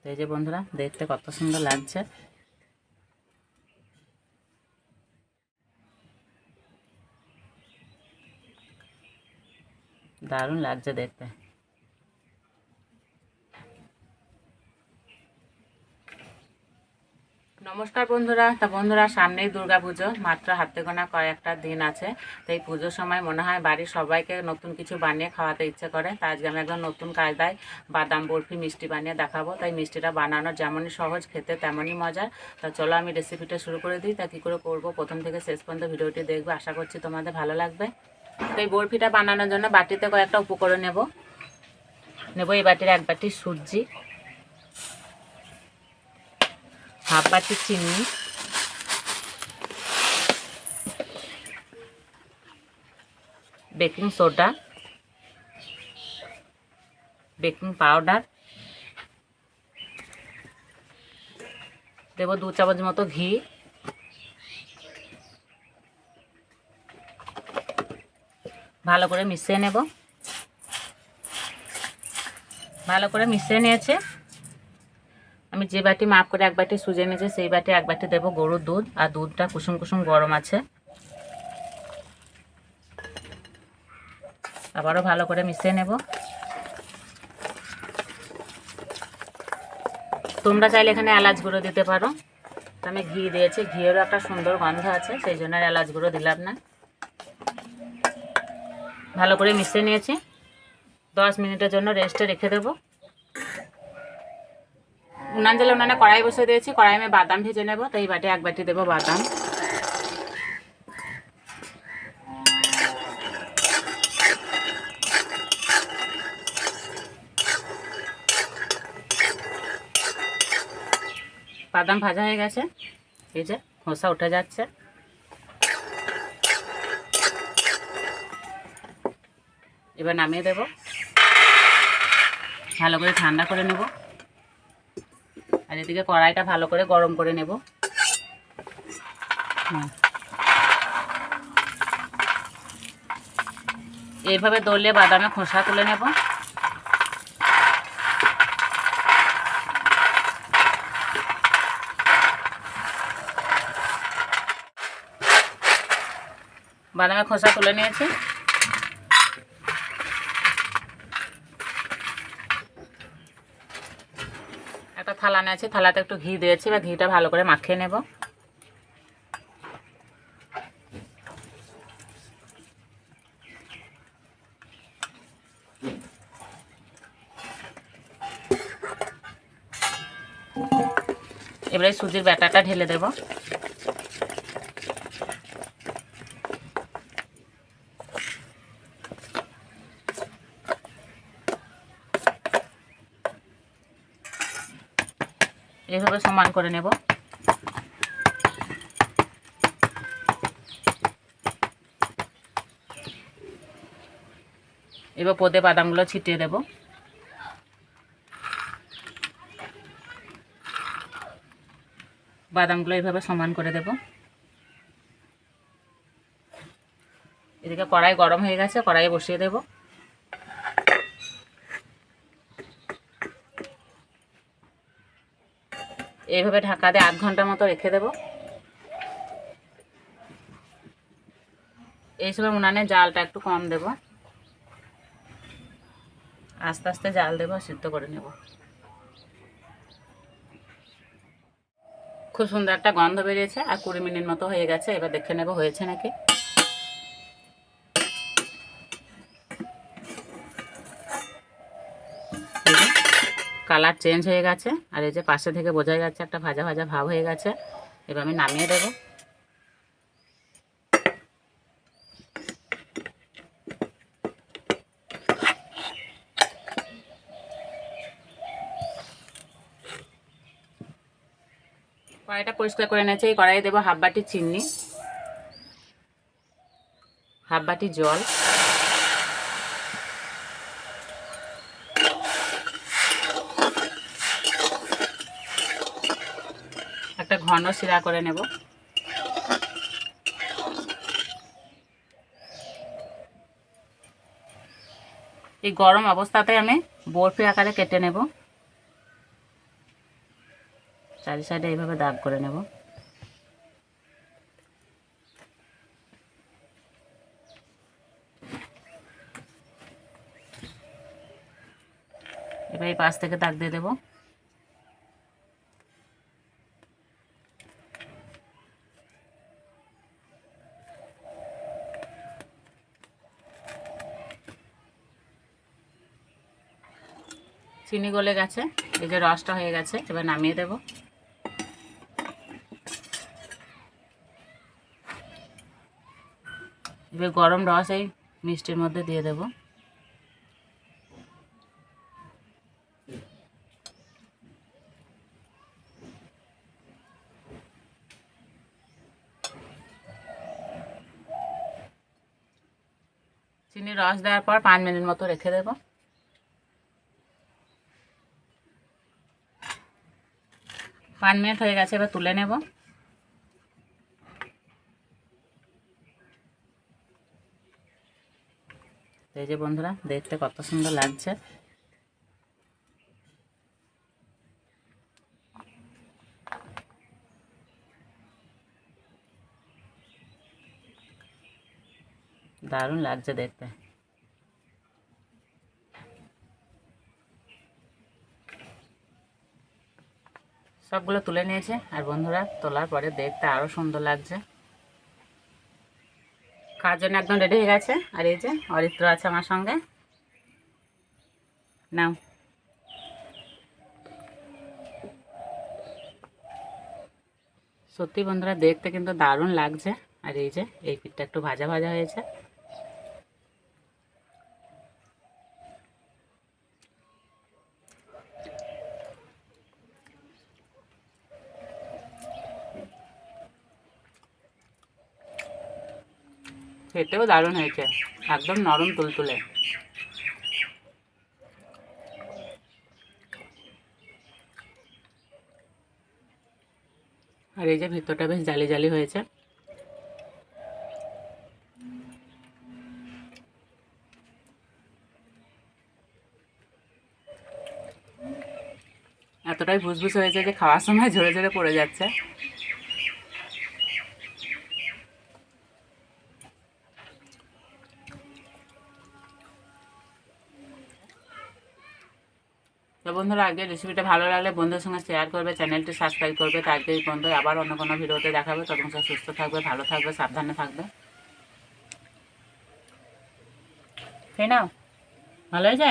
তো এই যে বন্ধুরা, দেখতে কত সুন্দর লাগছে। দারুণ লাগছে দেখতে। নমস্কার বন্ধুরা। তা বন্ধুরা, সামনেই দুর্গা পুজো, মাত্র হাতে গোনা কয়েকটা দিন আছে। তো এই পুজোর সময় মনে হয় বাড়ির সবাইকে নতুন কিছু বানিয়ে খাওয়াতে ইচ্ছে করে। তা আজকে আমি একদম নতুন কায়দায় বাদাম বরফি মিষ্টি বানিয়ে দেখাবো। তাই মিষ্টিটা বানানো যেমনই সহজ, খেতে তেমনই মজার। তা চলো আমি রেসিপিটা শুরু করে দিই। তা কী করে করবো, প্রথম থেকে শেষ পর্যন্ত ভিডিওটি দেখবে, আশা করছি তোমাদের ভালো লাগবে। তো এই বরফিটা বানানোর জন্য বাটিতে কয়েকটা উপকরণ নেব। এই বাটির 1 বাটি সুজি, হাফ বাটি চিনি, বেকিং সোডা, বেকিং পাউডার, দেব 2 চামচ মতো ঘি, ভালো করে মিশিয়ে নেব। ভালো করে মিশিয়ে নিয়েছে। আমি যে বাটি মাপ করে 1 বাটি সুজি নিয়েছি, সেই বাটি 1 বাটি দেবো গরুর দুধ। আর দুধটা কুসুম কুসুম গরম আছে। আবারও ভালো করে মিশিয়ে নেব। তোমরা চাইলে এখানে এলাচ গুঁড়ো দিতে পারো। আমি ঘি দিয়েছি, ঘিয়েরও একটা সুন্দর গন্ধ আছে, সেই জন্য আর এলাচ গুঁড়ো দিলাম না। ভালো করে মিশিয়ে নিয়েছি। 10 মিনিটের জন্য রেস্টে রেখে দেবো। উনানে কড়াই বসে দিয়েছি। কড়াই আমি বাদাম ভেজে নেব। তো এই বাটি 1 বাটি দেবো বাদাম। বাদাম ভাজা হয়ে গেছে, এই যে খোসা উঠে যাচ্ছে। এবার নামিয়ে দেব। ভালো করে ঠান্ডা করে নেব। আর এদিকে কড়াইটা ভালো করে গরম করে নেব। এইভাবে দললে বাদামে খোসা তুলে নেব। বাদামের খোসা তুলে নিয়েছি। একটা থালা নিয়েছি, থালাতে একটু ঘি দিয়েছি। বা ঘিটা ভালো করে মাখিয়ে নেব। এবারে সুজির ব্যাটারটা ঢেলে দেব। এইভাবে সমান করে নেব। এবার পদে বাদামগুলো ছিটিয়ে দেব। বাদামগুলো এইভাবে সমান করে দেব। এদিকে কড়াই গরম হয়ে গেছে, কড়াইয়ে বসিয়ে দেব। এইভাবে ঢাকা দিয়ে 8 ঘন্টার মতো রেখে দেব। এই সময় উনানে জালটা একটু কম দেব। আস্তে আস্তে জাল দেব, সিদ্ধ করে নেব। খুব সুন্দর একটা গন্ধ বেরিয়েছে। আর 20 মিনিট মতো হয়ে গেছে। এবার দেখে নেব হয়েছে নাকি। কালার চেঞ্জ হয়ে গেছে। আর এই যে পাশে থেকে বোঝা যাচ্ছে একটা ভাজা ভাজা ভাব হয়ে গেছে। এবার আমি নামিয়ে দেব। কড়াইটা পরিষ্কার করে নিয়েছি। এই কড়াইয়ে দেবো 1/2 বাটি চিনি, 1/2 বাটি জল, একটা ঘন শিরা করে নেব। এই গরম অবস্থাতে আমি বরফি আকারে কেটে নেব। চারি সাইডে এইভাবে দাগ করে নেব। এবার এই পাশ থেকে দাগ দিয়ে দেবো। চিনি গলে গেছে, এই যে রসটা হয়ে গেছে, এবার নামিয়ে দেব। এবার গরম রস এই মিষ্টির মধ্যে দিয়ে দেব। চিনি রস দেওয়ার পর 5 মিনিট মতো রেখে দেব। 5 মিনিট হয়ে গেছে, এবার তুলে নেব। এই যে বন্ধুরা, দেখতে কত সুন্দর লাগছে। দারুণ লাগছে দেখতে। সবগুলো তুলে নিয়েছে, আর বন্ধুরা তোলার পরে দেখতে আরও সুন্দর লাগছে। খাওয়ার জন্য একদম রেডি হয়ে গেছে। আর এই যে অরিত্র আছে আমার সঙ্গে, নাও। সত্যি বন্ধুরা দেখতে কিন্তু দারুণ লাগছে। আর এই যে এই পিঠটা একটু ভাজা ভাজা হয়েছে। খেতেও দারুণ হয়েছে, একদম নরম তুলতুলে। আর এই যে ভিতরটা বেশ জালি জালি হয়েছে। এতটাই ভুসভুস হয়েছে যে খাওয়ার সময় ঝরে ঝরে পড়ে যাচ্ছে। তো বন্ধুরা, আজকের রেসিপিটা ভালো লাগলে বন্ধুদের সঙ্গে শেয়ার করবে, চ্যানেলটি সাবস্ক্রাইব করবে। তো আজকে এই বন্ধু আবার অন্য কোনো ভিডিওতে দেখাবে। তখন সব সুস্থ থাকবে, ভালো থাকবে, সাবধানে থাকবে। খেয়ে নাও, ভালো হয়েছে।